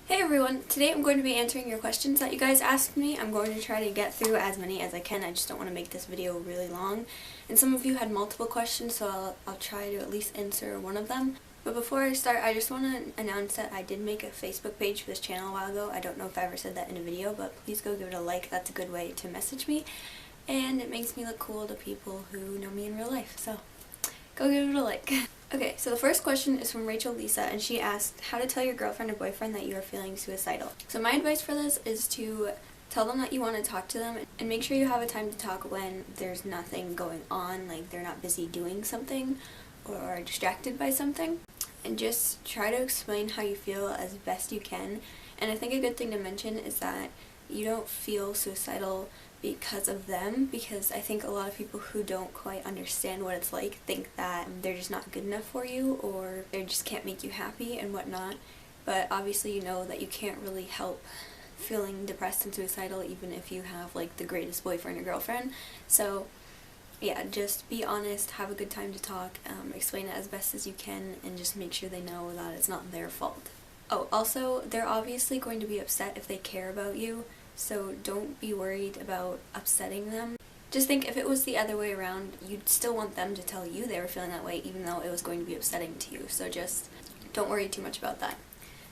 Hey everyone, today I'm going to be answering your questions that you guys asked me. I'm going to try to get through as many as I can. I just don't want to make this video really long. And some of you had multiple questions, so I'll try to at least answer one of them. But before I start, I just want to announce that I did make a Facebook page for this channel a while ago. I don't know if I ever said that in a video, but please go give it a like. That's a good way to message me. And it makes me look cool to people who know me in real life, so go give it a like. Okay, so the first question is from Rachel Lisa, and she asked how to tell your girlfriend or boyfriend that you are feeling suicidal. So my advice for this is to tell them that you want to talk to them and make sure you have a time to talk when there's nothing going on, like they're not busy doing something or distracted by something. And just try to explain how you feel as best you can. And I think a good thing to mention is that you don't feel suicidal because of them, because I think a lot of people who don't quite understand what it's like think that they're just not good enough for you or they just can't make you happy and whatnot. But obviously you know that you can't really help feeling depressed and suicidal even if you have like the greatest boyfriend or girlfriend. So yeah, just be honest, have a good time to talk, explain it as best as you can, and just make sure they know that it's not their fault. Oh, also, they're obviously going to be upset if they care about you, so don't be worried about upsetting them. Just think if it was the other way around, you'd still want them to tell you they were feeling that way even though it was going to be upsetting to you, so just don't worry too much about that.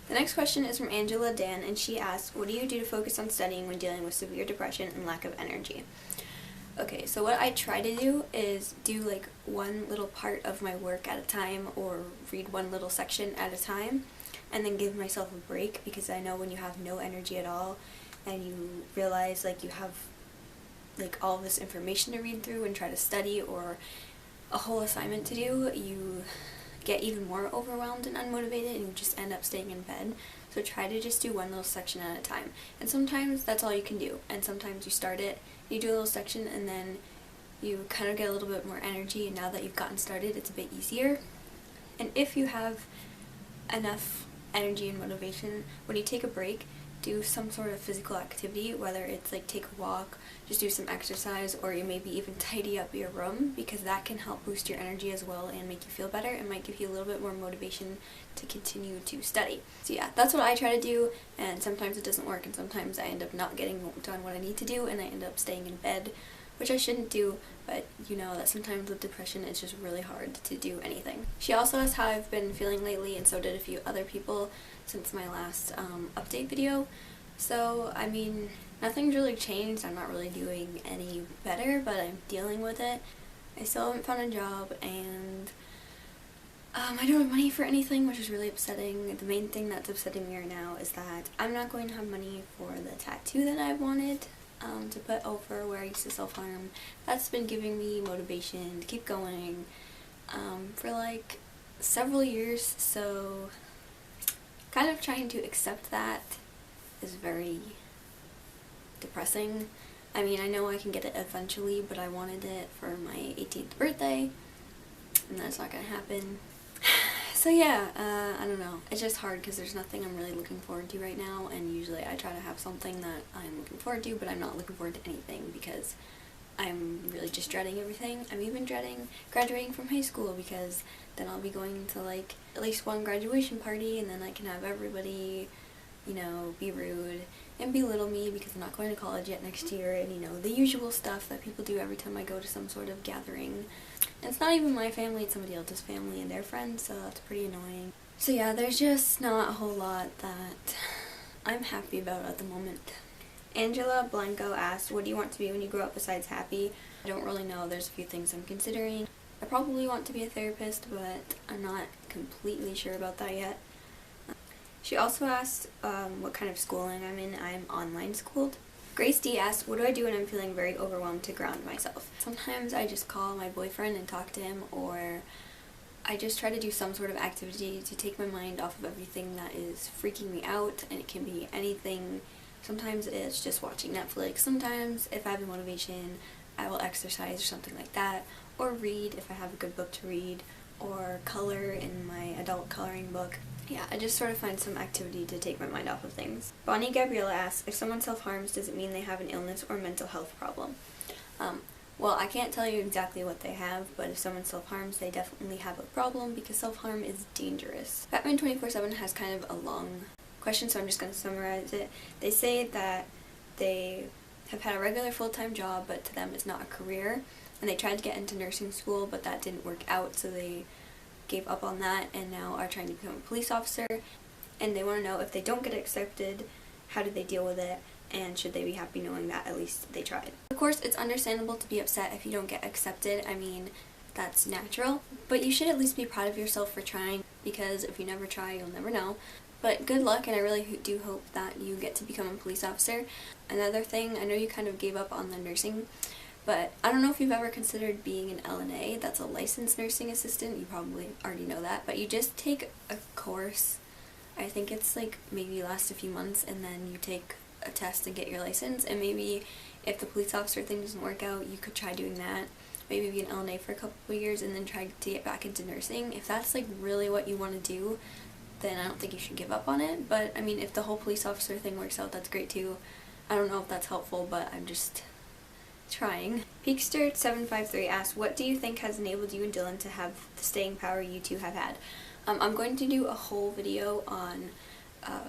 The next question is from Angela Dan, and she asks, what do you do to focus on studying when dealing with severe depression and lack of energy? Okay, so what I try to do is do like one little part of my work at a time or read one little section at a time and then give myself a break, because I know when you have no energy at all and you realize like you have like all this information to read through and try to study or a whole assignment to do, you get even more overwhelmed and unmotivated and you just end up staying in bed. So try to just do one little section at a time. And sometimes that's all you can do. And sometimes you start it, you do a little section, and then you kind of get a little bit more energy, and now that you've gotten started, it's a bit easier. And if you have enough energy and motivation, when you take a break, do some sort of physical activity, whether it's like take a walk, just do some exercise, or you maybe even tidy up your room, because that can help boost your energy as well and make you feel better. It might give you a little bit more motivation to continue to study. So yeah, that's what I try to do, and sometimes it doesn't work, and sometimes I end up not getting done what I need to do, and I end up staying in bed, which I shouldn't do, but you know that sometimes with depression it's just really hard to do anything. She also asked how I've been feeling lately, and so did a few other people since my last update video. So, I mean, nothing's really changed. I'm not really doing any better, but I'm dealing with it. I still haven't found a job, and I don't have money for anything, which is really upsetting. The main thing that's upsetting me right now is that I'm not going to have money for the tattoo that I wanted to put over where I used to self-harm. That's been giving me motivation to keep going for like several years, so kind of trying to accept that is very depressing. I mean, I know I can get it eventually, but I wanted it for my 18th birthday, and that's not gonna happen. So yeah, I don't know. It's just hard because there's nothing I'm really looking forward to right now, and usually I try to have something that I'm looking forward to, but I'm not looking forward to anything because I'm really just dreading everything. I'm even dreading graduating from high school, because then I'll be going to like at least one graduation party, and then I can have everybody, you know, be rude and belittle me because I'm not going to college yet next year, and you know, the usual stuff that people do every time I go to some sort of gathering. And it's not even my family, it's somebody else's family and their friends, so that's pretty annoying. So yeah, there's just not a whole lot that I'm happy about at the moment. Angela Blanco asked, what do you want to be when you grow up besides happy? I don't really know. There's a few things I'm considering. I probably want to be a therapist, but I'm not completely sure about that yet. She also asked what kind of schooling I'm in. I'm online schooled. Grace D asked, what do I do when I'm feeling very overwhelmed to ground myself? Sometimes I just call my boyfriend and talk to him, or I just try to do some sort of activity to take my mind off of everything that is freaking me out, and it can be anything. Sometimes it's just watching Netflix. Sometimes if I have the motivation, I will exercise or something like that, or read if I have a good book to read, or color in my adult coloring book. Yeah, I just sort of find some activity to take my mind off of things. Bonnie Gabriella asks, if someone self-harms, does it mean they have an illness or mental health problem? Well, I can't tell you exactly what they have, but if someone self-harms, they definitely have a problem, because self-harm is dangerous. Batman 24/7 has kind of a long question, so I'm just going to summarize it. They say that they have had a regular full-time job, but to them it's not a career, and they tried to get into nursing school, but that didn't work out, so they gave up on that and now are trying to become a police officer. And they want to know, if they don't get accepted, how do they deal with it, and should they be happy knowing that at least they tried. Of course, it's understandable to be upset if you don't get accepted. I mean, that's natural, but you should at least be proud of yourself for trying, because if you never try, you'll never know. But good luck, and I really do hope that you get to become a police officer. Another thing, I know you kind of gave up on the nursing, but I don't know if you've ever considered being an LNA. That's a licensed nursing assistant. You probably already know that, but you just take a course. I think it's like maybe last a few months, and then you take a test and get your license, and maybe if the police officer thing doesn't work out, you could try doing that. Maybe be an LNA for a couple of years and then try to get back into nursing. If that's like really what you want to do, then I don't think you should give up on it. But I mean, if the whole police officer thing works out, that's great too. I don't know if that's helpful, but I'm just trying. Peakster753 asks, what do you think has enabled you and Dylan to have the staying power you two have had? I'm going to do a whole video on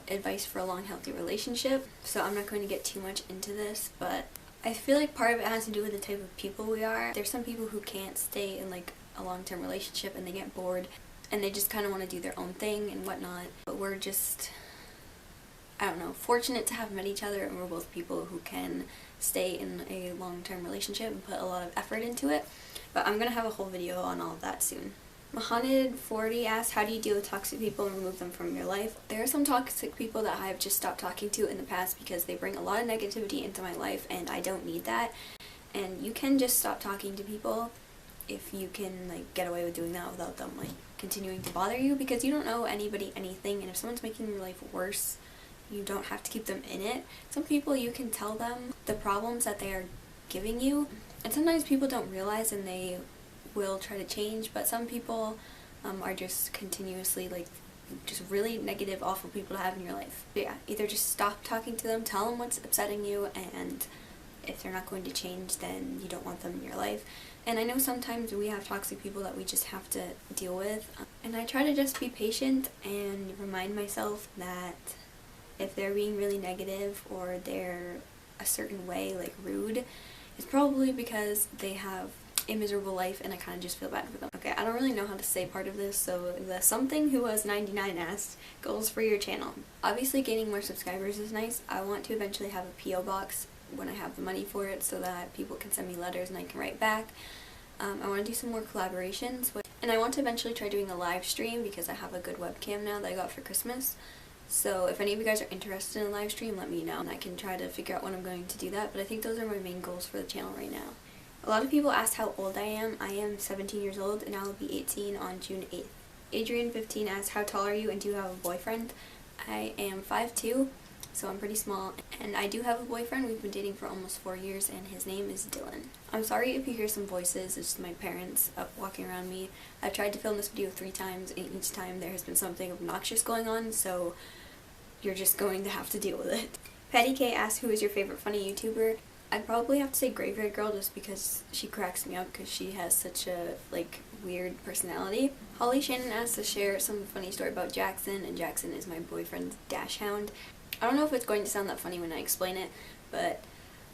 advice for a long, healthy relationship, so I'm not going to get too much into this, but I feel like part of it has to do with the type of people we are. There's some people who can't stay in like a long-term relationship and they get bored and they just kind of want to do their own thing and whatnot, but we're just, I don't know, fortunate to have met each other, and we're both people who can stay in a long-term relationship and put a lot of effort into it. But I'm going to have a whole video on all of that soon. Mohaned40 asks, how do you deal with toxic people and remove them from your life? There are some toxic people that I have just stopped talking to in the past because they bring a lot of negativity into my life and I don't need that. And you can just stop talking to people if you can like get away with doing that without them like continuing to bother you, because you don't owe anybody anything, and if someone's making your life worse, you don't have to keep them in it. Some people, you can tell them the problems that they are giving you, and sometimes people don't realize and they will try to change, but some people are just continuously like just really negative, awful people to have in your life. But yeah, either just stop talking to them, tell them what's upsetting you, and if they're not going to change, then you don't want them in your life. And I know sometimes we have toxic people that we just have to deal with, and I try to just be patient and remind myself that if they're being really negative or they're a certain way, like rude, it's probably because they have a miserable life and I kind of just feel bad for them. Okay, I don't really know how to say part of this, so the something who was 99 asked, goals for your channel. Obviously gaining more subscribers is nice. I want to eventually have a P.O. box when I have the money for it so that people can send me letters and I can write back. I want to do some more collaborations, and I want to eventually try doing a live stream because I have a good webcam now that I got for Christmas. So if any of you guys are interested in a live stream, let me know and I can try to figure out when I'm going to do that, but I think those are my main goals for the channel right now. A lot of people asked how old I am. I am 17 years old and I will be 18 on June 8th. Adrian15 asked, how tall are you and do you have a boyfriend? I am 5'2", so I'm pretty small, and I do have a boyfriend. We've been dating for almost 4 years and his name is Dylan. I'm sorry if you hear some voices. It's just my parents up walking around me. I've tried to film this video 3 times and each time there has been something obnoxious going on, so you're just going to have to deal with it. Patty K asked, who is your favorite funny YouTuber? I'd probably have to say Graveyard Girl just because she cracks me up because she has such a like weird personality. Holly Shannon asked to share some funny story about Jackson, and Jackson is my boyfriend's dash hound. I don't know if it's going to sound that funny when I explain it, but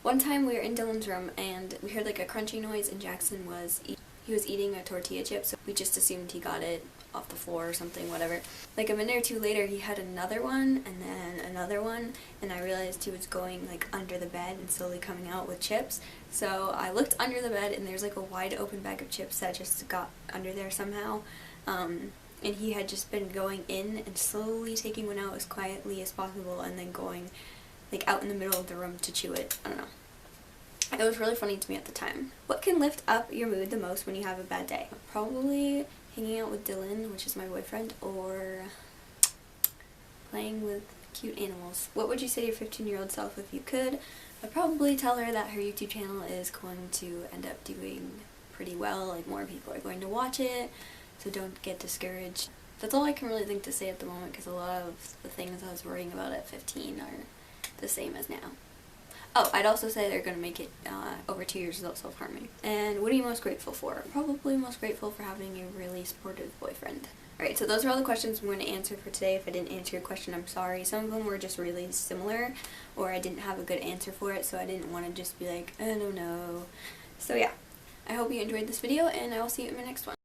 one time we were in Dylan's room and we heard like a crunchy noise, and Jackson was eating a tortilla chip, so we just assumed he got it off the floor or something, whatever. Like a minute or two later he had another one and then another one, and I realized he was going like under the bed and slowly coming out with chips. So I looked under the bed and there's like a wide open bag of chips that just got under there somehow, and he had just been going in and slowly taking one out as quietly as possible and then going like out in the middle of the room to chew it. I don't know. It was really funny to me at the time. What can lift up your mood the most when you have a bad day? Probably hanging out with Dylan, which is my boyfriend, or playing with cute animals. What would you say to your 15-year-old self if you could? I'd probably tell her that her YouTube channel is going to end up doing pretty well, like more people are going to watch it, so don't get discouraged. That's all I can really think to say at the moment, because a lot of the things I was worrying about at 15 are the same as now. Oh, I'd also say they're going to make it over 2 years without self-harming. And what are you most grateful for? Probably most grateful for having a really supportive boyfriend. Alright, so those are all the questions I'm going to answer for today. If I didn't answer your question, I'm sorry. Some of them were just really similar, or I didn't have a good answer for it, so I didn't want to just be like, I don't know. So yeah, I hope you enjoyed this video, and I will see you in my next one.